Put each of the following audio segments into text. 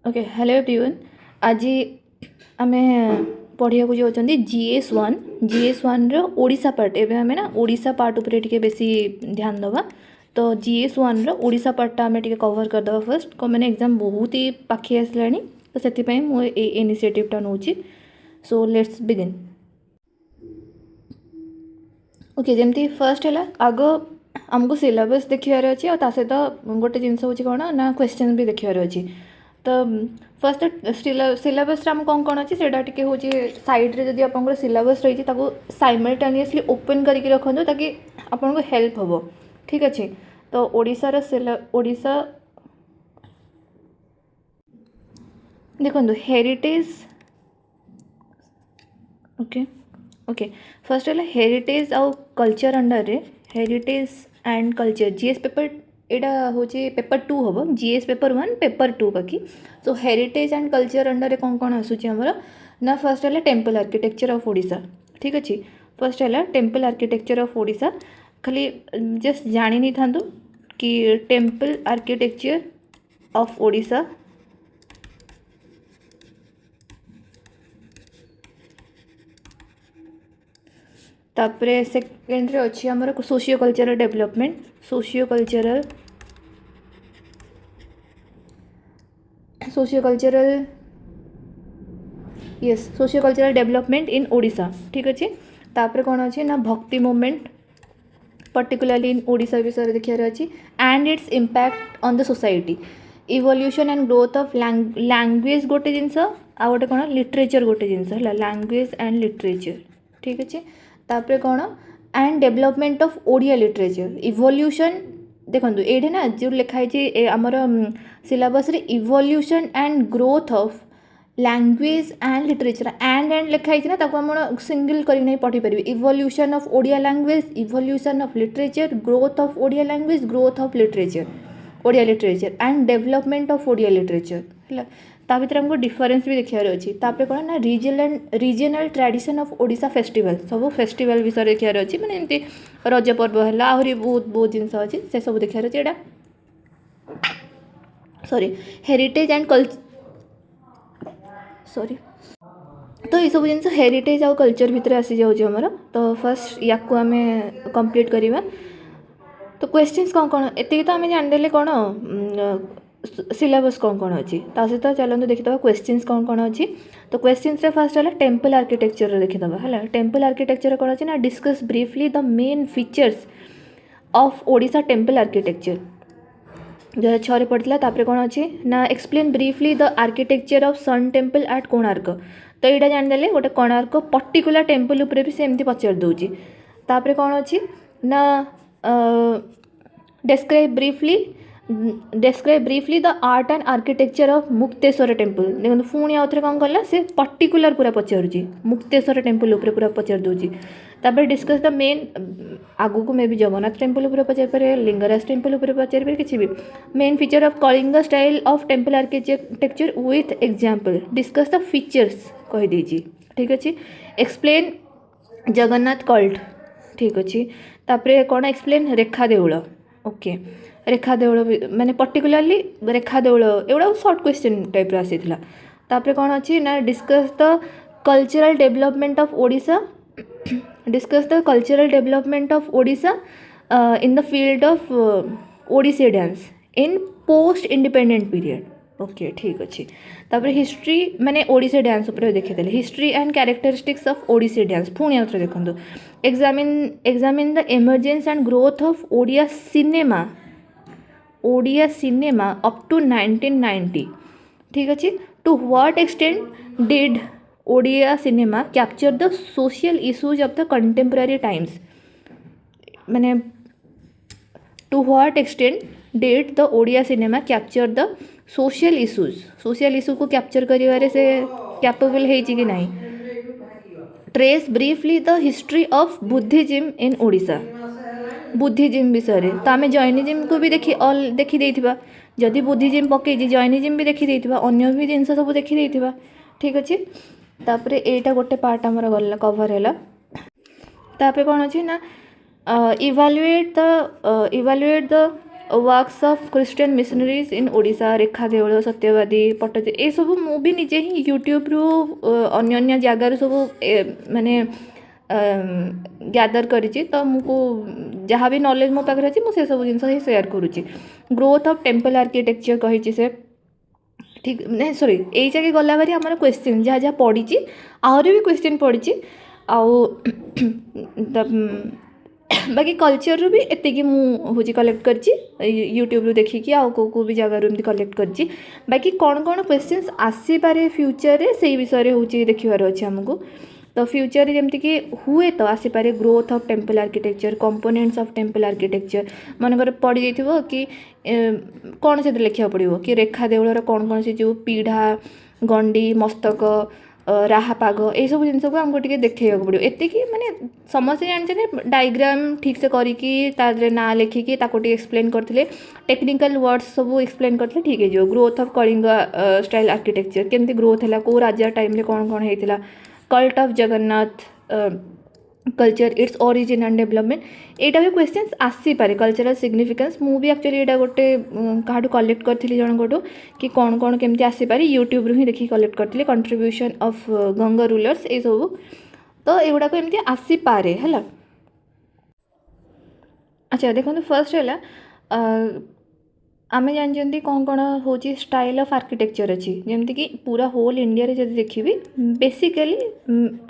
Okay hello everyone. आज आम पढ़िया जाऊँगी जीएस वन ओडिशा पार्ट। एवं आम ना ओडिशा पार्ट उपर टिके बेसी ध्यान दवा। तो जीएस वन ओडिशा पार्टा आम टिके कवर करदे फर्स्ट को मैंने एग्जाम बहुत ही पाखी आसला। तो से मुझे इनिशिएटिवटा नौ। So let's begin. ओके जमती फर्स्ट है आग आमको सिलेबस देखार अच्छे और सहित गोटे जिनस हूँ कौन ना क्वेश्चन भी देखार अच्छी। तो फर्स्ट सिलेबस आम कौन कौन अच्छी से हूँ साइड्रे जब आप सिलेबस रही साइमल्टेनियसली ओपन करके रखु ताकि आपको हेल्प हम। ठीक अच्छे। तो ओडिशार ओडिशा देखो हेरिटेज। ओके ओके फर्स्ट है हेरिटेज आउ कल्चर अंडर रे heritage and culture GS paper यहाँ हूँ पेपर 2 हम जीएस पेपर 1 पेपर 2 बाकी। सो हेरिटेज एंड कल्चर अंडर रे कौन कौन आसूची हमर ना फर्स्ट है टेम्पल आर्किटेक्चर ऑफ ओडिशा। ठीक अच्छे। फर्स्ट है टेम्पल आर्किटेक्चर ऑफ ओडिशा। खाली जस्ट जानी नहीं था कि टेम्पल आर्किटेक्चर ऑफ ओडिशा तापरे सेकेंड रे अच्छी आमर socio cultural development socio cultural development in Odisha. ठीक अच्छे। तापरे कौन अच्छे ना भक्ति मूवमेंट पर्टिकुलरली इन ओडिशा विषय देखार अच्छी and its impact on the society evolution and growth of language गोटे जिनस आ गोटे कौन लिटरेचर गोटे जिनस है लैंग्वेज एंड लिटरेचर। ठीक अच्छे। तापरे कौन and development of Odia literature evolution देखो ये ना जो लिखाई आमर सिलेबस रे evolution and growth of language and literature and लिखाई ना ताको हम सिंगल कर नहीं पढ़ी पारे evolution of Odia language evolution of literature growth of Odia language growth of literature Odia literature and development of Odia literature है। ता भीतर हमको डिफरेंस भी देखार अच्छी। तापर कौन ना regional tradition of Odisha festival सब फेस्टिवल विषय देखार अच्छी मैंने एमती रज पर्व है आहरी बहुत बहुत जिनस अच्छी से सब देखार अच्छे। यहाँ सॉरी हेरिटेज एंड सॉरी तो ये सब जिन हेरिटेज आउ कल्चर भितर आसी जामर। तो फर्स्ट या आम कंप्लीट करवा। तो क्वेश्चंस कौन कौन एति तो आम जानीदे कौन सिलेबस कौन कौन अच्छी सहित चलते देखीद क्वेश्चंस कौन कौन अच्छी। तो क्वेश्चंस रे फर्स्ट है टेम्पल आर्किटेक्चर देखीद है टेम्पल आर्किटेक्चर कौन अच्छी ना discuss briefly the main features of Odisha temple architecture जो 6 पढ़ा। तापर कौन अच्छी ना explain briefly the architecture of sun temple at Konark. तो यहाँ जानीदे गोटे कोणार्क पर्टिकुलर टेम्पल उपर भी सेमती पचार दूची। तापर कौन अच्छी ना describe briefly the art and architecture of Mukteshwar temple. देखो पुणी आउ थे कौन कला से पर्टिकुलर पूरा पचारूँ मुक्तेश्वर टेम्पल उपर पूरा पचार दूची। तापर डिस्कस द मेन आगू को मे भी जगन्नाथ टेम्पल उपर पचार पारे लिंगराज टेम्पल उपर पचार पारे किसी भी main feature of Kalinga style of temple architecture with example discuss the features कही देची। ठीक अच्छे। Explain Jagannath cult. ठीक अच्छे। तापर कौन एक्सप्लेन रेखा देउल। ओके रेखा देउल माने पर्टिकुलरली रेखा देउल एगुड़ा शॉर्ट क्वेश्चन टाइप आसी था। तापर कौन अच्छी ना discuss the cultural development of Odisha discuss the cultural development of Odisha in the field of Odissi dance in post independent period. Okay ठीक अच्छे। तापर हिस्ट्री माने ओडिसी डांस उपर देखिदेले history and characteristics of Odissi dance पुणी आउथरे देखो examine the emergence and growth of Odia cinema up to 1990। ठीक अच्छे। To what extent did Odia cinema capture the social issues of the contemporary times माने to what extent did the Odia cinema capture the social issue को capture करिवारे से capable है कि नहीं। Trace briefly the history of Buddhism in Odisha Buddhism विषय तो आम जैनिज्म को भी देखी देथिबा जदि बुद्धिज्म पकई जैनिज्म भी देखी देथिबा अन्य भी जिनस सब देखी देथिबा। ठीक अच्छे। तापर एटा गोटे पार्ट आमर गला कवर है। तापर कौन अच्छी ना evaluate the works of Christian missionaries in Odisha Rekha Deul Satyabadi पट्टची ए सब मु भी निजे ही यूट्यूब रु अन्य अन्य जगार सब माने ग्यादर करी तो मुझको जहाँ भी नॉलेज मो पाखे अच्छी मुझे सब जिन ही सेयार करुच्ची ग्रोथ ऑफ टेम्पल आर्किटेक्चर कही से ठीक नहीं सॉरी यही जगह गला भारी आम क्वेश्चन जहाँ जहाँ पड़ी आहरी भी क्वेश्चन पड़ी आउ बाकी कल्चर रू भी एतिकी मुझे कलेक्ट कर यूट्यूब देखिकी आउ को भी जगह एमती कलेक्ट कर बाकी कौन कौन क्वेश्चंस आसीपारे फ्यूचर रे से विषय हूँ देखार अच्छे आमको तो फ्यूचर जमती कि हुए तो आसीपारे growth of temple architecture components of temple architecture मनकर पड़ जाइए कि कौन से लिखा पड़ो कि रेखा देउलर कौन कौन से जो पीढ़ा गंडी मस्तक राहापाग ये सब जिन को आमको टे देखा पड़ो एति माने समस्ते जानते डायग्राम ठीक से करी ना लिखिकी एक्सप्लेन करते टेक्निकल वर्ड्स सब एक्सप्लेन करते ठीक है growth of Kalinga style architecture केमती ग्रोथ है कौ राजा टाइम कौन कौन होता cult of Jagannath culture it's origin and development यहाँ भी क्वेश्चंस आसीपारे कल्चरल सिग्निफिकेंस मु भी एक्चुअली यहाँ गोटे क्या कलेक्ट करी जनकठू कि कौन कौन केमती आसीपारे यूट्यूब ही देखिए कलेक्ट करते कंट्रीब्यूशन ऑफ गंगा रूलर्स ये सब तो युवा एमती आसीपारे है। अच्छा देखो फर्स्ट है आम जानते कौन कौन हूँ स्टाइल ऑफ आर्किटेक्चर अच्छी जमती कि पूरा होल इंडिया रे जब देखी बेसिकली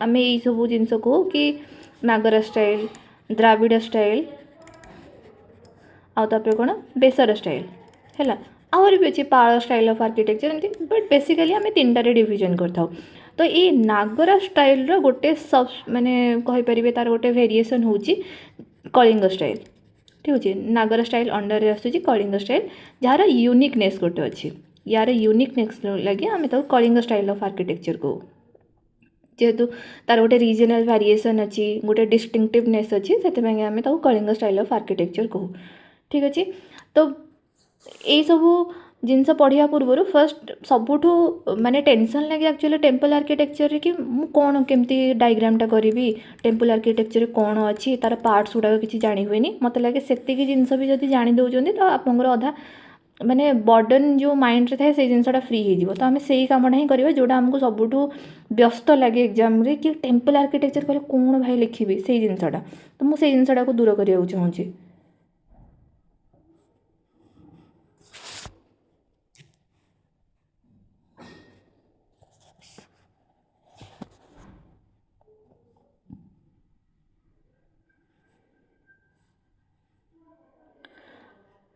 आम यही सब जिन कहू कि नागर स्टाइल द्राविड़ स्टाइल आउे कौन बेसर स्टाइल है आहरी भी अच्छे पाल स्टाइल ऑफ आर्किटेक्चर एमती बट बेसिकली आम तीन टारे डिविजन करता तो ये नागर स्टाइल रो गोटे सब माने कहीपर तार गोटे वेरिएशन हूँ कलिंग स्टाइल ठीक अच्छे नागर स्टाइल अंडर आसूँ कलिंग स्टाइल जार यूनिकनेस गोटे अच्छी यार यूनिकनेस लगे आम तक कलिंग स्टाइल ऑफ आर्किटेक्चर को जेहेतु तार गोटे रीजनल वेरिएशन अच्छी गोटे डिस्टिंक्टिवनेस अच्छी से आम तक कलिंग स्टाइल ऑफ आर्किटेक्चर कहू ठीक अच्छे तो यही सब जिनस पढ़ा पूर्व फर्स्ट सबुठ माने टेंशन लगे एक्चुअली टेम्पल आर्किटेक्चर कि मु कौन केमती डायग्रामटा करी टेम्पल आर्किटेक्चर कौन अच्छी तार पार्ट्स गुड़ाक किसी जानी हुए मत लगे से जिनस भी जब जानी दौरान तो आपंकर अधा माने बर्डन जो माइंड रे थाए से जिनसा फ्री हो तो आम से कमटा ही करवा जोटा आमको सबुठ व्यस्त लगे एग्जाम रे कि टेम्पल आर्किटेक्चर कले कौन भाई लिखी से जिनसा तो मुझे जिनसा को दूर करने चाहूँगी।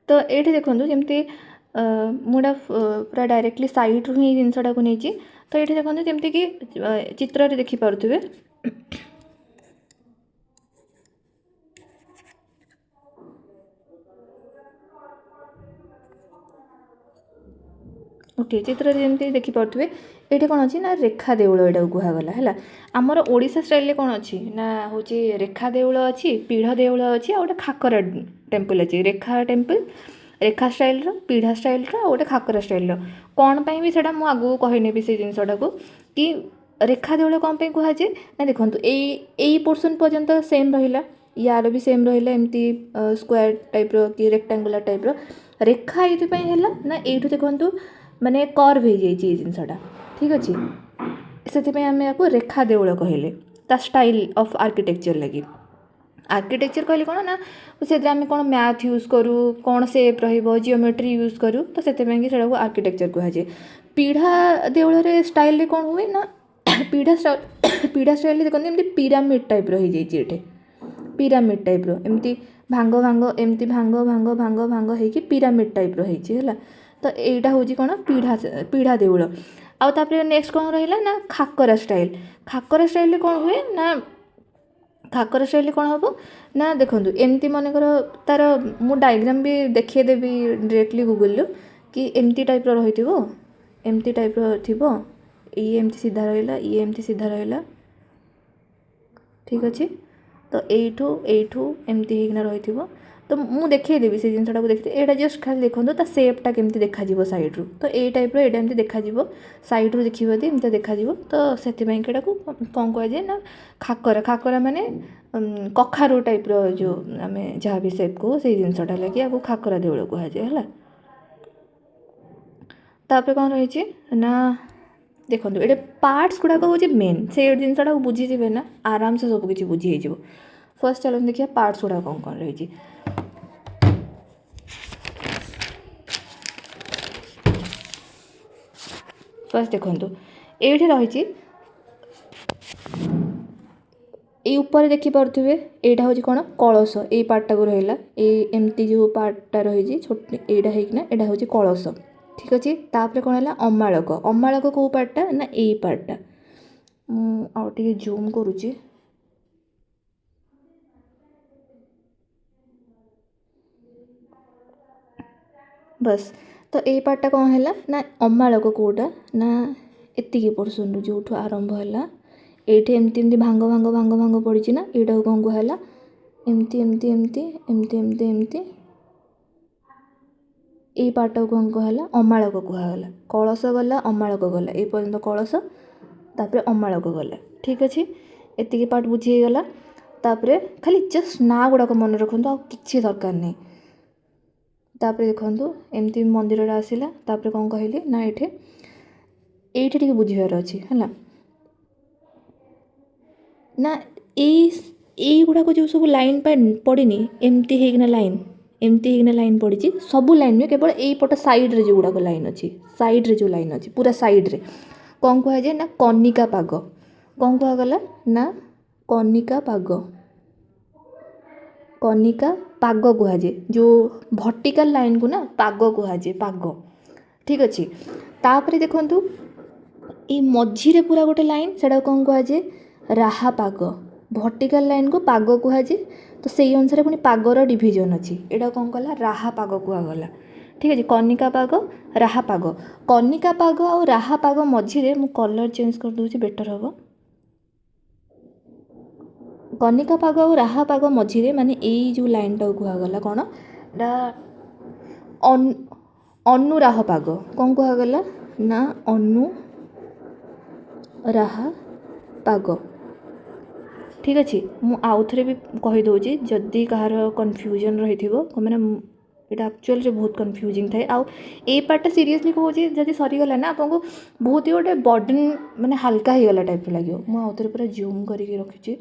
तो ये देखो जमती मुझा पूरा डायरेक्टली साइड रू ही जिनसा को नहीं तो ये देखो जमती कि चित्र देखिपे ओके चित्र जमी देखिपे ये कौन अच्छी ना रेखा देउल यहाँ कहगला है आमर ओडिशा स्टाइल कौन अच्छी ना हूँ रेखा देउल अच्छी पीढ़ देउल अच्छी आ गए खाकरा टेम्पल अच्छी रेखा टेम्पल रेखा स्टाइल पीढ़ा स्टाइल गोटे खाकरा स्टाइल कौन पर भी से आगू कहनेबी से जिनसा को कि रेखा देउल कौन पे कहुए ना देखो यही पोर्सन पर्यंत सेम रहा यार भी सेम रहा एमती स्क्वायर टाइप कि रेक्टांगुलर टाइप रेखा ये ना ये देखु माने कर्व हो जाए जिनसा ठीक अच्छे से आम या रेखा देउल कहले ता स्टाइल ऑफ आर्किटेक्चर लगी आर्किटेक्चर कहले कौन ना से आम कौन मैथ यूज करूँ कौन सेप रियोमेट्री यूज करूँ तो से आर्किटेक्चर कहुए पीढ़ा देउल स्टाइल कौन हुए ना पीढ़ा स्टाइल देखते पिरामिड टाइप रही जाइए पिरामिड टाइप एमती भांग भांग एमती भांग भांग भांग भांग हो पिरामिड टाइप रही है तो यहाँ हूँ कौन पीढ़ा देउल आउे नेक्स्ट कौन रहा ना खाकरा स्टाइल कौन हुए ना खाकरा स्टाइल कौन हम ना देखो एमती मनकर तार मु डायग्राम भी देखदेवी डायरेक्टली गूगल कि एमती टाइप रही एमती टाइप ये एमती सीधा रहा ये एमती सीधा रहा ठीक अच्छे तो एठू एमती होना रही तो मु देखदेवी से जिनटा देखते यहाँ जस्ट खाली देखो ता सेप्टा केमती देखा सैड्रु तो ये टाइप रहा देखा सैड्रु देखिए एमती देखा तो से कौन कहुए ना खाकरा खाकरा माने कखारू टाइप जो आम जहाँ भी सेप कहू से जिनटा लगे आपको खाकरा देउल कहुए है। तापर कौन रही ना देखो ये पार्ट्स गुड़ाक हूँ मेन से जिनटा बुझीजे ना आराम से सबकि बुझी हो। फर्स्ट चलो देखिए पार्ट्स गुड़ा कौन कौन रही। फर्स्ट देखो ये रही ऊपर देखिपे यहाँ हूँ कौन कलश ये पार्टा को रहा एमती जो पार्टा रही छोट यहाँ होना हूँ कलश ठीक अच्छे। तापर कौन है अमालक अमालक कौ पार्टा ना यही पार्टा मुझे जूम करुच्ची बस तो ये पार्टा कौन है ना अमालक कौटा ना एतिकी पोर्सन जो आरंभ है ये एमती एमती भांग भांग भांग भांग पड़ी ना यहाँ कौन कहला एमती एमती एमती एमती एमती एमती ये पार्टा कौन कहला अमालक कहला कलश गला अमालक गला ये पर्यंत कलश तापर अमालक गला ठीक अच्छे। एतिकी पार्ट बुझीगला तापर खाली जस्ट ना गुड़ाक मन रखु आ कि दरकार नहीं। तापर देखो एमती मंदिर आसला तापर कौन कहली ना ये बुझार अच्छी है ना ये गुड़ाक जो सब लाइन पड़नी एमती होना लाइन एमती होना लाइन पड़ी सबू लाइन नुहे केवल यही पट साइड्रे जो गुड़ाक लाइन अच्छी साइड्रे जो लाइन अच्छी पूरा साइड्रे कौन कहुए ना कनिका पाग कौन कहगला ना कनिका पाग कनिका पाग कहुए जो वर्टिकल लाइन को ना पाग कहुए पाग ठीक अच्छे। तापर देखु ये मझीरे पूरा गोटे लाइन से कौन कहुए राहा पाग वर्टिकल लाइन को पाग कहुए तो से अनुसार पुणी पागर डिविजन अच्छी यहाँ कौन कला राहा पाग कहगला ठीक है। कनिका पाग राहा पाग कनिका पाग और राहा पाग मझीरे मु कलर चेंज कर दूसरी बेटर हम कनिका पाग और राहा पाग मझीरे माने यही जो लाइन टा कहगला कौन अनुराह पाग कौन कहगला ना अनुराहा पाग ठीक अच्छे। मु आउ थे भी कहीदे जदि कहार कन्फ्यूजन रही मैंने यहाँ एक्चुअल बहुत कन्फ्यूजिंग थाए आउ ए पार्टा सीरियसली कहूँ जब सरीगला ना आपको बहुत ही गोटे बर्डन माने हल्का हो गला टाइप लगे मुझे पूरा जूम करके रखी।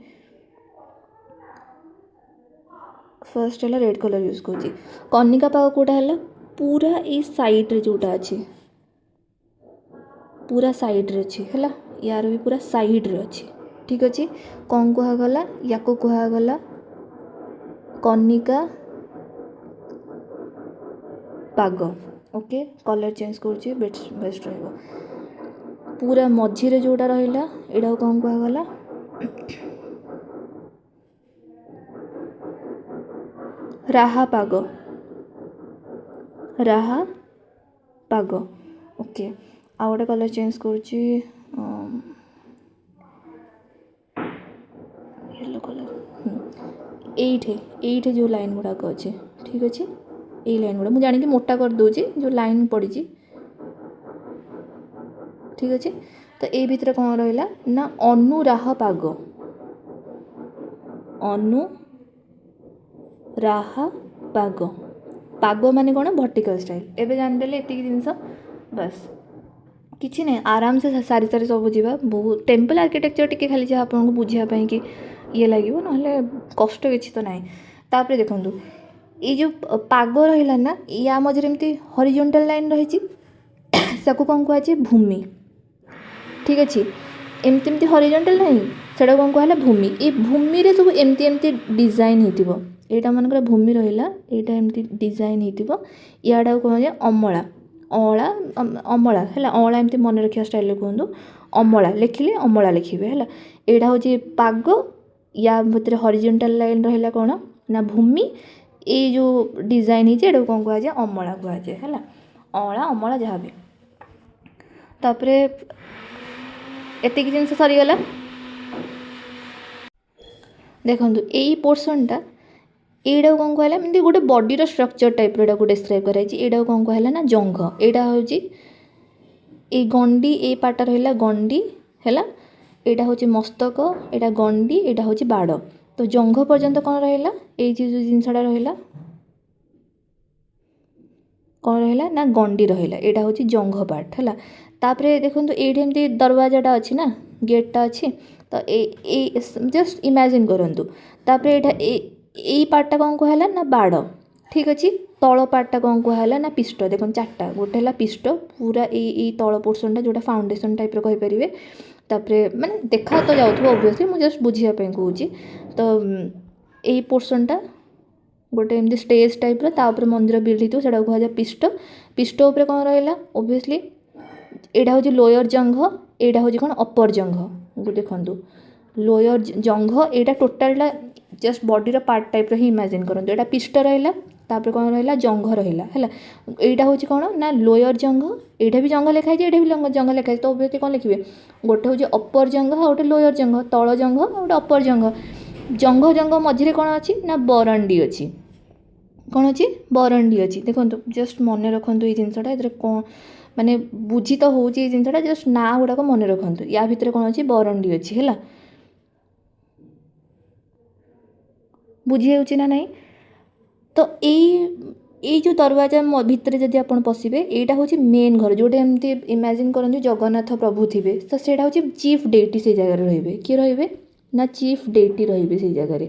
फर्स्ट है रेड कलर यूज कर कनिका पाग कौटा है पूरा ये सैड्रे जोटा अच्छी पूरा सैड्रे अच्छी है यार भी पूरा सैड्रे अच्छी ठीक अच्छे। कौन कहगला या कहगला कनिका पाग ओके कलर चेंज करुच्ची बेस्ट रहा पूरा मझीरे जोटा रहा यहाँ कौन कहगला राहा पाग राहा पाग ओके। आउ गोटे कलर चेंज करुच्ची येलो कलर ये जो लाइन गुड़ाक अच्छे ठीक अच्छे ये लाइन गुड़ा मुझे जानिक मोटा कर दूची जो लाइन पड़ी ठीक अच्छे। तो ये भितर कौन रहा ना अनुराह पाग अनुराह पाग पाग माने कौन वर्टिकल स्टाइल एवं जानीदे ये जिनस बस किसी ना आराम से सारी सारी सब जा बहुत टेम्पल आर्किटेक्चर टी खाली जहाँ आपको बुझापी कि ये लगे ना कष्ट किसी तो ना। तापर देखो ये जो पाग रहा ना या मझे एमती हॉरिजॉन्टल लाइन रही कौन कहुए भूमि ठीक अच्छे एमती एमती हॉरिजॉन्टल लाइन से कौन कहला भूमि ये भूमि रे सब एमती एमती डिजाइन हो यहाँ मनकर भूमि रहा यहाँ एमती डिजाइन हो इड़ा कौन अमला अला अमला है अला एमती मन रखा स्टाइल कहतु अमला लिखिले अमला लिखे है यहाँ हूँ पाग या भितर हॉरिजॉन्टल लाइन रहा कौन ना भूमि ये जो डिजाइन है कौन कहुए अमला कहुए है अला अमला जहाँ भी। तापर एतिक जिनस सरीगला देखो यही पोर्सनटा एटा कौन कहला एमती गोटे बॉडीर स्ट्रक्चर टाइप रो डिस्क्राइब कराई एटा कौन कहला ना जंघ एटा होची ए गंडी ए पार्ट रहा गंडी है एटा हूँ मस्तक एटा गंडी एटा हूँ बाड़ तो जंघ पर्यंत कौन रहा ये जो जिनसटा रहा कौन रहा ना गंडी रहा यहाँ हूँ जंघ पार्ट है तापर देखो ये एमती दरवाजाटा अच्छी ना गेटटा अच्छी तो ये जस्ट इमेजिन करूँ तापर ये पार्टा कौन कहला ना बाड़ ठीक अच्छे तल पार्टा कौन कहला ना पिष्ट देखो चार्टा गोटे है पिष्ट पूरा ये तल पोर्सनटा जोटा फाउंडेशन टाइप कहींपारे तापर माने देखा तो जाऊँ ओबियसली मुझे जस्ट बुझापी कहूँ तो यही पोर्सनटा गोटे एमती स्टेज टाइप रो मंदिर बिल्ड हो कह जाए पिष्ट पिष्ट उपर कौन रहा ओबियसली यहाँ हूँ लोअर जंघ यहाँ हूँ कौन अपर जंघ देखु लोअर जंघ यहाँ टोटालटा जस्ट बॉडीर पार्ट टाइप ही इमेजिन करूँ यहाँ पिष्ट रहा तापर कौन रहा जंघ रहा है यहाँ हूँ कौन ना लोअर जंघ यहाँ भी जंघ लिखाई यहाँ भी जंघ लिखाई तो ओबियसली कौन लिखे गोटे हूँ अपर जंघ आ गोटे लोअर जंघ तल जंघ गोटे अपर जंघ जंघ जंघ मझे कौन अच्छी ना बरंडी अच्छी कौन अच्छी बरंडी अच्छी देखो जस्ट मन रखु ये जिनसटा ये कौन माने बुझी तो हूँ ये जिनसटा जस्ट ना गुड़ाक मन रखु या भितर कौन अच्छी बरंडी अच्छी है बुझी हो ना नहीं तो ये जो दरवाजा भितर जदि आप पशिबे यहाँ हूँ मेन घर जोटे एमती इमेजिन करूँ जगन्नाथ प्रभु थे तो सेटा हूँ चीफ डेटी से जगह रे किए रे ना चीफ डेटी रे से जगह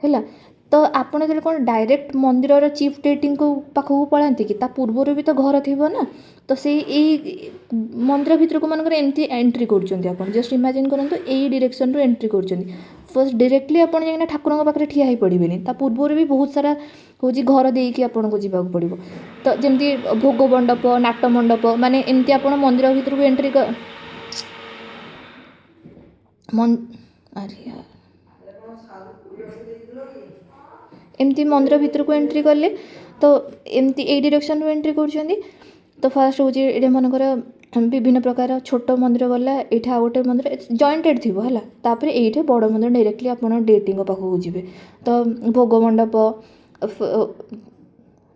है तो आपड़ जो कौन डायरेक्ट मंदिर चीफ डेटी को पाखक पलांती कि पूर्वर भी तो घर थी ना तो से मंदिर भितर को मनकर एमती एंट्री कर जस्ट इमेजिन करूँ यही डायरेक्शन रू एंट्री कर फर्स्ट डायरेक्टली आप ठाकुर पाखे ठिया ही पड़े पूर्वर भी बहुत सारा हूँ घर देकी आपन को जीवा पड़ो तो जमी भोग मंडप नाट मंडप माने एमती आप मंदिर भितर को एंट्री अरे यार एमती मंदिर भितर को एंट्री कले तो एमती ए डायरेक्शन रू एंट्री कर तो फास्ट हूँ ये मनकर विभिन्न प्रकार छोट मंदिर गला ये आ गोटे मंदिर जॉइंटेड थी है तापर ये बड़ मंदिर डायरेक्टली आप डेटिंग पाखक जी तो भोग मंडप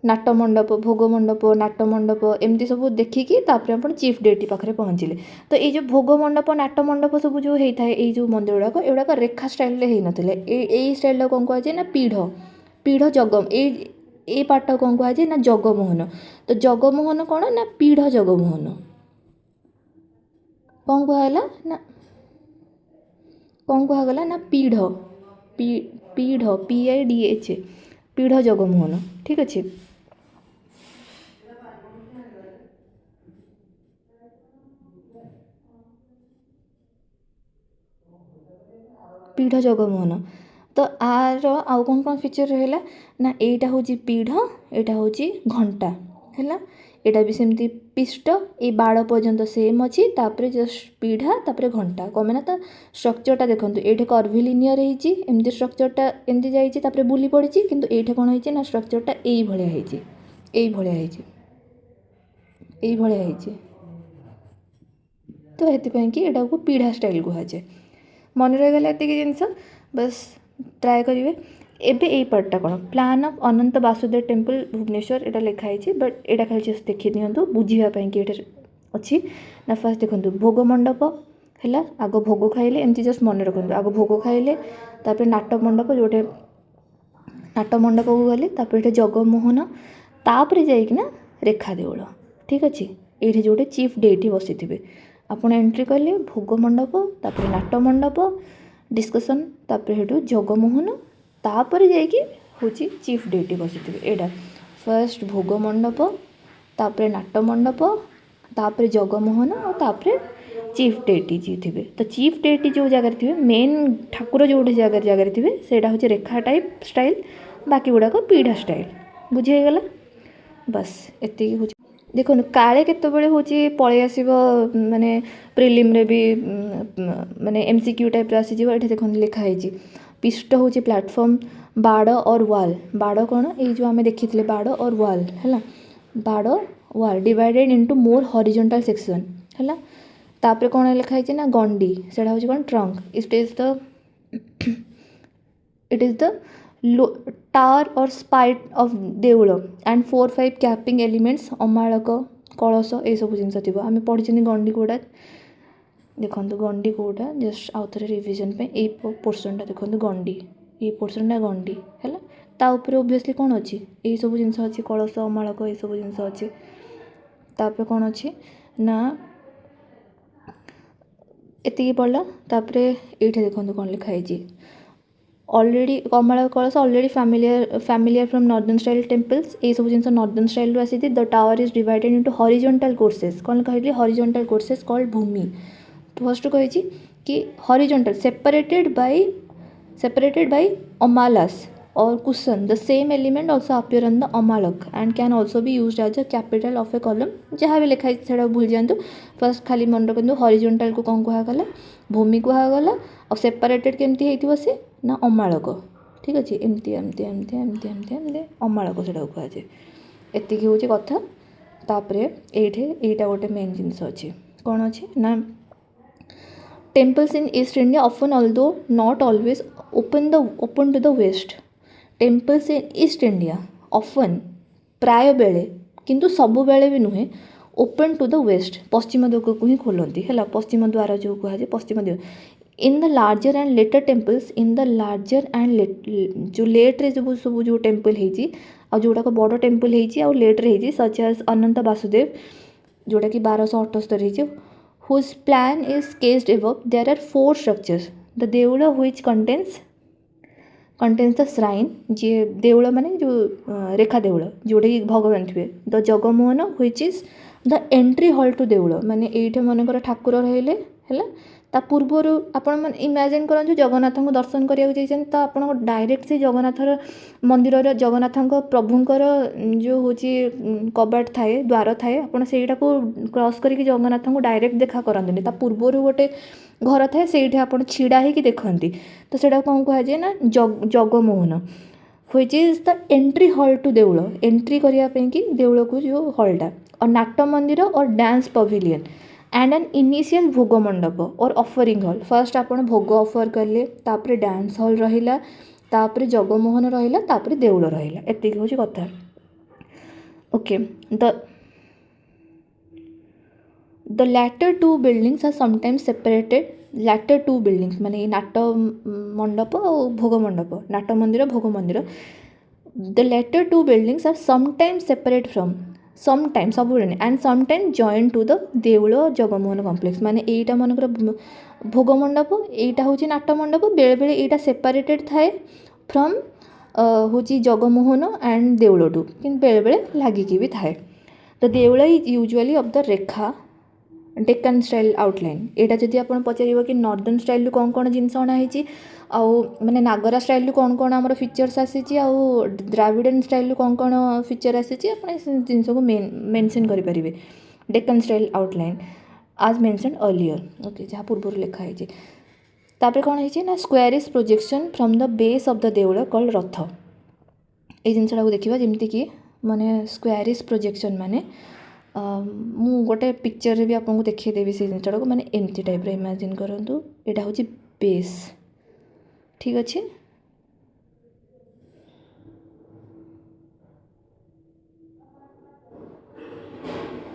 नाट मंडप भोग मंडप नाट मंडप एमती सब देखिकी तापर आप चीफ डेटी पाखे पहुँचले तो ये जो भोग मंडप नाट मंडप सब जो होता है ये जो मंदिर गुड़ाक एगुड़ाक रेखा स्टाइल होते यही स्टाइल कौन कहुए ना पीढ़ पीढ़ जगम ये पार्ट कौन कहुए ना जगमोहन तो जगमोहन कौन ना पीढ़ जगमोहन कौन कहला ना कौन कहगला ना पीढ़ पीढ़ PIDH पीढ़ जगमोहन ठीक अच्छे पीढ़ जगमोहन तो आर आउ कौन कौन फीचर रहा ना यहाँ हूँ पीढ़ यहाँ हूँ घंटा है यहाँ भी सेमती पिष्ट ये बाड़ पर्यंत सेम अच्छी तापर जस्ट पीढ़ा तापर घंटा कमे ना तो स्ट्रक्चरटा देखो ये कर्भिलिनियर होमती स्ट्रक्चरटा एमती जापर बुली पड़ी किंतु ये कौन है ना स्ट्रक्चरटा यही भाया तो ये कि यहाँ को पीढ़ा स्टाइल कहुए मन रहीगला ये जिनस बस ट्राए करेंगे एबे ए पार्टा कौन plan of Ananta Vasudeva temple Bhubaneswar यहाँ लिखाई बट यहाँ खाली जस्ट देखी दिंतु बुझापी कि ये अच्छी ना फास्ट देखो भोग मंडप है आग भोग खाइले एमती जस्ट मन रखु आग भोग खाइले तापर नाट मंडप जोटे नाट मंडप को गले तापर ये जगमोहन तापर जाइकिना रेखा देउल ठीक अच्छे ये जोटे चीफ डेटी बसी थे आपड़ एंट्री कले भोग मंडप तापर नाट मंडप डिस्कसन तापर हेटू जगमोहन तापर जाइकी हूँ चीफ डेटी बसी थे यहाँ फर्स्ट भोग मंडप तापर नाट मंडप तापर जगमोहन और तापर चीफ डेटी जी थे तो चीफ डेटी जो जगह थे मेन ठाकुर जो जगह थे से हूँ रेखा टाइप स्टाइल बाकी गुड़ाक पीढ़ा स्टाइल बुझीगला बस एति हूँ देखो काले केतबेले हूँ पलि आसब माने प्रिलिम रे भी माने MCQ टाइप आसी ये देखो लिखाई पिष्ट हूँ प्लेटफॉर्म बाड़ और वाल बाड़ कौन ये जो आम देखी बाड़ और वाल है बाड़ wall divided into more horizontal section है तापर कौन लिखाई ना गंडी से हूँ कौन trunk it is the tower और spire of Deul and 4-5 capping elements अमालक कलश ये सब जिन थी आम पढ़ी गंडी कौटा देखो गंडी कौटा जस्ट आउ थे रिविजन पे ये पोर्सनटा देखो गंडी ये पोर्सनटा गंडी है ताऊपर ओबियसली कौन अच्छी यही सब जिन अच्छी कलश अमालक ये सब जिन अच्छी तापर कौन अच्छी ना एति पढ़ला तापर ये देखो कौन लिखाई ऑलरेडी कमला कलश already familiar from northern style temples ये सब जिन नॉर्दर्न स्टाइल आसी the tower is divided into horizontal courses कौन कहली हॉरिजॉन्टल कोर्सेस कॉल्ड भूमि फर्स्ट कही कि हॉरिजॉन्टल सेपरेटेड बाय अमालास or cushion the same element also appear on the amalak and can also be used as a capital of a column जहाँ भी लिखा है भूल जातु फर्स्ट खाली मन रखु हॉरिजॉन्टल को कौन कहगला भूमि कहगला और सेपरेटेड केमती होइथिबो से ना अमालक ठीक अच्छे एमती एमती एमती एमती एमती एमती अमालक से कहुए एतिक हूँ कथा तापर एटा गोटे मेन जिनस अच्छे कौन अच्छे ना temples in east India often although not always open to the west temples in east India often प्राय बेले किंतु सबु बेले भी नुहे ओपन टू द वेस्ट पश्चिम दिग को ही खोलती है पश्चिम द्वार जो कहुए पश्चिम दिग in the larger and later temples in the larger and जो लेट्रे जो सब जो टेम्पल हो जोड़ाक बड़ टेम्पल हो लेट्रे हो सच एज अनंत वासुदेव जोटा कि 1278 whose plan is cased above there are 4 structures the Deul which contains the shrine जी देउल माने जो रेखा देउल जोटा कि भगवान थे the Jagamohan which is the entry hall to Deul माने ये मनकर ठाकुर रहिले है ता पूर्वर आपण मैंने इमेजिन करूँ जगन्नाथ को दर्शन कराया तो आप डायरेक्ट से जगन्नाथर मंदिर जगन्नाथ प्रभुंर जो हूँ कबाट थाए द्वार थाए आपड़ से क्रॉस करके जगन्नाथ को डायरेक्ट देखा करते ता पूर्वर गोटे घर थाए से आप छिड़ा ही देखती तो सेटा कौन कहुए ना Jagamohan which is the entry hall to Deul entry करने कि देउल को जो हॉलटा और नाट्य मंदिर और dance pavilion and an initial भोग मंडप और ऑफरिंग हॉल फर्स्ट आप भोग ऑफर कले तापर डांस हॉल रहिला तापर जगमोहन रहिला तापर देउल रहिला एतिक होची कथा okay the latter 2 buildings are sometimes separated latter 2 buildings माने नाट्य मंडप और भोग मंडप नाट्य Mandir Bhog Mandir the latter 2 buildings are sometimes separate from sometime सब and sometime join to the Deul Jagamohan complex माने एटा मनकर भोग मंडप एटा हूँ नाट्य मंडप बेले बेले एटा सेपरेटेड थाए फ्रॉम हूँ जगमोहन एंड देउल टू कि बेले बेले लागिकी भी थाए the Deul is usually of the Rekha Deccan style outline एटा जदि आप पचार कि नॉर्दर्न स्टाइल कौन कौन जिनस अणाई आउ माने नागरा स्टाइल कौन कौन आमर फीचर्स आसी आउ द्राविडन स्टाइल कौन कौन फीचर आसी जिनस को मेंशन करें डेक्कन स्टाइल आउटलाइन आज मेंशन अर्लियर ओके जहाँ पूर्व लिखाई तापर कौन है ना square is projection from the base of the Deul called रथ ये जिनसा देखा जमती कि माने स्क्वायर इज प्रोजेक्शन माने मु गोटे पिक्चर भी आपको देखदेवी से जिनटा को मैंने एमती टाइप इमेजिन करूँ यहाँ हूँ बेस ठीक अच्छे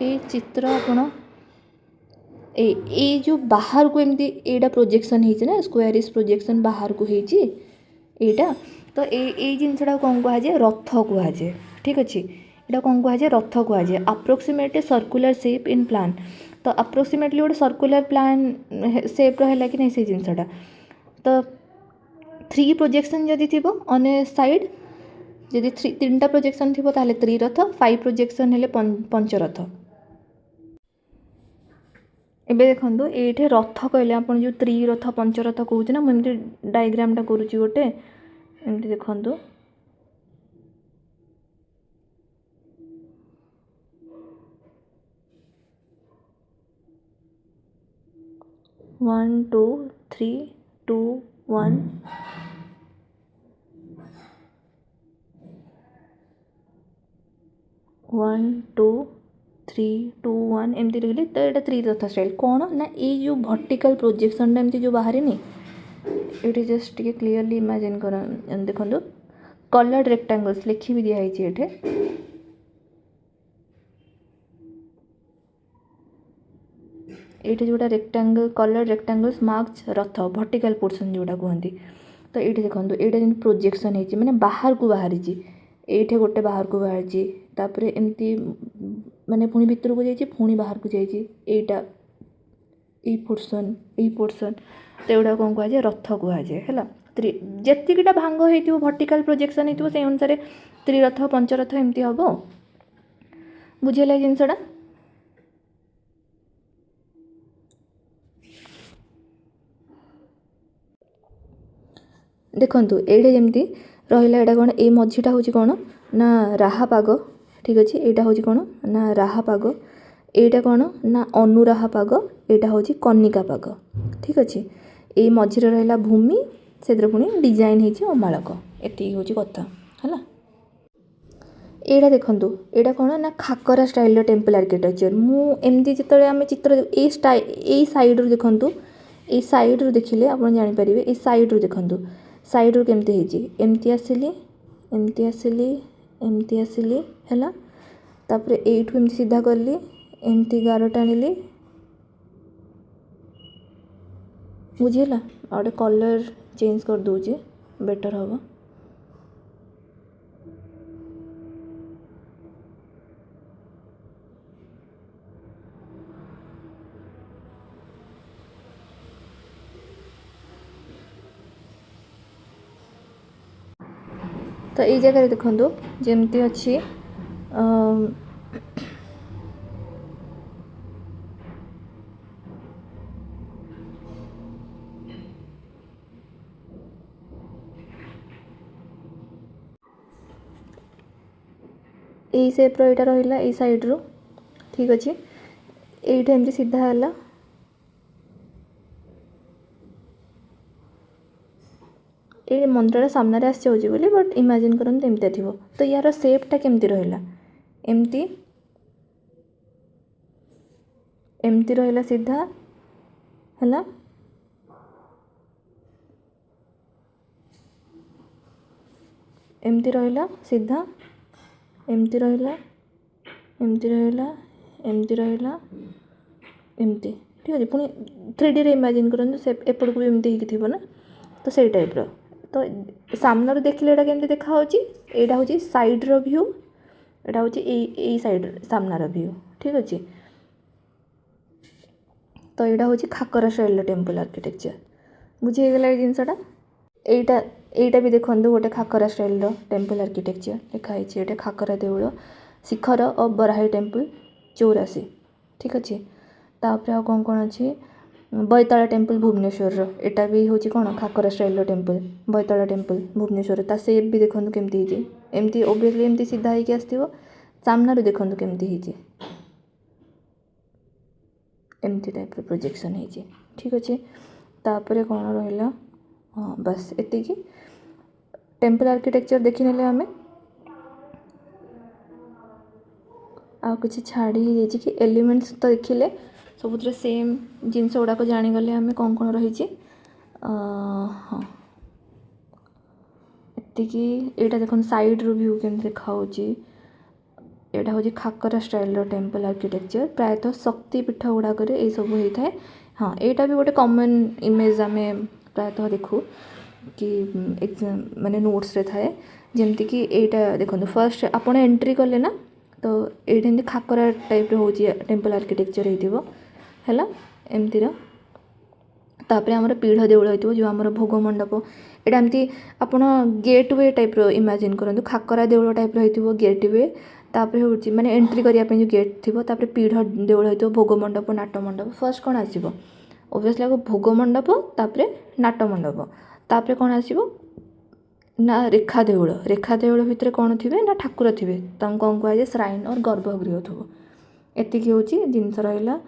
ये चित्र आपण ए जो बाहर को एमती एटा प्रोजेक्शन है ना स्क्वायर इज प्रोजेक्शन बाहर को होटा तो ये जिनसा कौन कहुए रथ कहुए ठीक अच्छे यहाँ कौन कहुए रथ कहुए approximately circular shape in plan तो अप्रोक्सीमेटली गोटे सर्कुलर प्लान शेप रहा कि नहीं से जिनसा तो 3 प्रोजेक्शन जदि थी ऑन ए साइड जदि 3टा प्रोजेक्शन थी ताले 3 रथ 5 प्रोजेक्शन हेले 5 रथ एबे देखो ये रथ कहले आप जो 3 रथ 5 रथ कहूँ ना मुझे डायग्रामटा करुँची गोटे एमती देखो 1 2 3 2 1 1 2 3 2 1 एमती लिखली तो यहाँ 3 रथ स्टाइल कौन ना ये जो वर्टिकल प्रोजेक्शन एमती जो बाहर नहीं ये जस्ट टे क्लीयरली इमेजिन कर देखो कलर्ड रेक्टांगल्स लिखी भी दिखाई ये जोटा रेक्टांगल कलर्ड रेक्टांगल्स मार्क्स रथ वर्टिकल पोर्शन जोटा कहते तो ये देखो ये जमी प्रोजेक्शन होती मैंने बाहर को बाहरी ये गोटे बाहर को बाहरी तापर एमती माने पुणी भितर को जाइए पुणी बाहर को जाइए यहीटा यही पोर्शन तो एगुड़ा कौन कहुए रथ कहुए है जीटा भांग हो वर्टिकल प्रोजेक्शन हो से अनुसार त्रिरथ पंचरथ एमती हम बुझेगा जिनसटा देखु ये जमी रहा यहाँ कौन ये मझीटा हूँ कौन ना राहा पाग ठीक अच्छे यहाँ हूँ कौन ना राहा पाग एटा कौन ना अनुराहा पाग यहाँ हूँ कनिका पाग ठीक अच्छे ये मझे रहा भूमि से पुणी डिजाइन हो अमालक एति हूँ कथा है यहाँ देखूँ यहाँ कौन ना खाकरा स्टाइल टेम्पल आर्किटेक्चर मुझे जो आम चित्र ये साइड्रु देखूँ ये साइड्रु देखिले आप जापर ये साइड्रु देखूँ साइड्रु केमती एमती आसिली एमती आसिली एमती आसिली है तापर एठू एमती सीधा कली एमती गार टाणिली बुझीला गोटे कलर चेंज कर दूचे बेटर हम तो ये जगह देखो जमती अच्छी यही सेप्र यहाँ रहा ये साइड्रु ठीक अच्छे ये एमती सीधा है ये मंदिर सामने आसी बोली बट इमेजिन करते एमती थी तो यार सेपटा केमती रहा एमती एमती रहा सीधा है एमती रहा सीधा एमती रहा एमती रहा एमती रहा एमती ठीक अच्छे पुणी 3D रे इमेजिन करूँ से एपट को भी एमती थी ना तो सही टाइप्र तो सामने देखिले यहाँ केमती देखा यहाँ हूँ साइड्र व्यू यहाँ हूँ यही साइड सामनार व्यू ठीक अच्छे तो यहाँ हूँ खाकरा स्टाइल टेम्पल आर्किटेक्चर बुझीगला ये जिनसटा यहीटा भी देखो गोटे खाकरा स्टाइल टेम्पल आर्किटेक्चर लिखाई ये खाकरा देउल शिखर ऑफ बराही टेम्पल 84 ठीक अच्छे तापर आ कौन कौन अच्छे बैताला टेम्पल भुवनेश्वर एटा भी हूँ कौन Khakhara style temple Baitala temple Bhubaneswar ता सेप भी देखो केमती एमती ओबियसली एमती सीधा होगी आसो सामना देखो केमती एमती टाइप प्रोजेक्शन है ठीक अच्छे तापर कौन रहा हाँ बस एति टेम्पल आर्किटेक्चर देखी नेले आम आ कि छाड़ी कि एलिमेंट्स तो देखिले सब सेम जिनस गुड़ाक जानीगले आम कौन कौन रही हाँ एतिकी यहाँ देखो साइड्रु व्यू केमती देखा यहाँ हूँ खाकरा स्टाइल टेम्पल आर्किटेक्चर प्रायतः शक्तिपीठ गुड़ाक ये सब होता है हाँ यहाँ भी गोटे कॉमन इमेज आम प्रायतः देखू कि माने नोट्स रे थाए जमती कि यहाँ देखो फर्स्ट आपड़ एंट्री कले ना तो ये खाकरा टाइप हो टेम्पल आर्किटेक्चर हो एमती तापर आमर पीढ़ देउल हो जो आम भोग मंडप यहाँ एमती आप गेट वे टाइप इमेजिन करूँ खाकरा देउल टाइप हो गेट वे तापर हूँ माने एंट्री करने जो गेट थी तापर पीढ़ देउल हो भोग मंडप नाट मंडप फर्स्ट कौन आसो ओबियसली आगे भोग मंडप तापर नाट मंडप तापर कौन आसो ना रेखा देउल भितर कौन थे ना ठाकुर थे कौन कहुए श्राइन और गर्भगृह थो एति हूँ जिनस रहा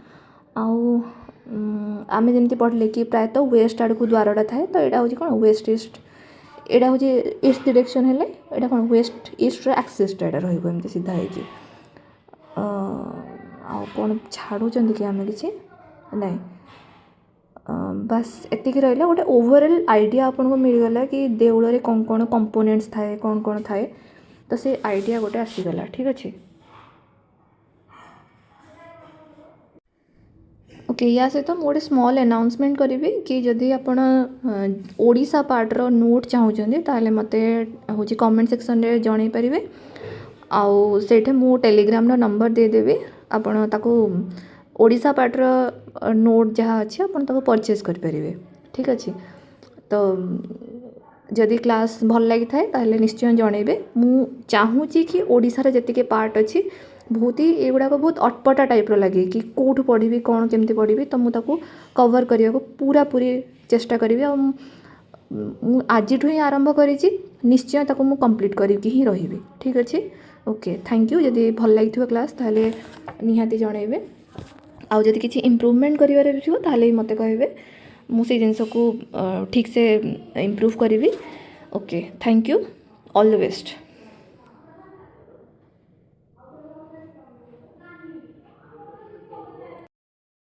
आम जमी पढ़ले कि प्रायतः वेस्ट आड़ को द्वारटा थाए तो यहाँ हूँ कौन वेस्ट ईस्ट यहाँ हूँ ईस्ट डिरेक्शन है यहाँ कौन वेस्ट ईस्ट एक्सिसटा यहाँ रही सीधा हो कौन छाड़ू कि आम कि ना बास एतिक रहा गोटे ओवरऑल आइडिया आपको मिलगला कि देउल कौन कौन कंपोनेंट्स थाए कौन कौन थाए तो से आइडिया गोटे आसीगला ठीक अच्छे। ओके या सहित गोटे स्मॉल अनाउंसमेंट करी कि जदि आपण ओडिशा पार्टर नोट चाहूँगी ताले मते हूँ कमेंट सेक्शन रे जणै पारिबे आउ सेठे मु टेलीग्राम नंबर देदेवी आपण ताको ओडिशा पार्टर नोट जहाँ अच्छे आपण ताको परचेज करें ठीक अच्छे। तो जदि क्लास भल लगी थाए ताहले निश्चय जनइबे मु चाहूँगी कि ओडिशा रे जतिके पार्ट अच्छी बहुत ही एगुड़ाक बहुत अटपटा टाइप्र लगे कि कौटू पढ़ी कौन केमती पढ़ी तो मुझे कवर करने को पूरा पूरी चेष्टा करी आज ही आरंभ करी निश्चय ताको मु कंप्लीट करके ही रही ठीक अच्छे। ओके थैंक यू जदि भल लगी क्लास ताहले निहाती जनइबे आउ जदि किसी इम्प्रूवमेंट करिवार थिबो ताहले मते कहबे मु से जिनस को ठीक से इम्प्रूव करी। Okay thank you all the best.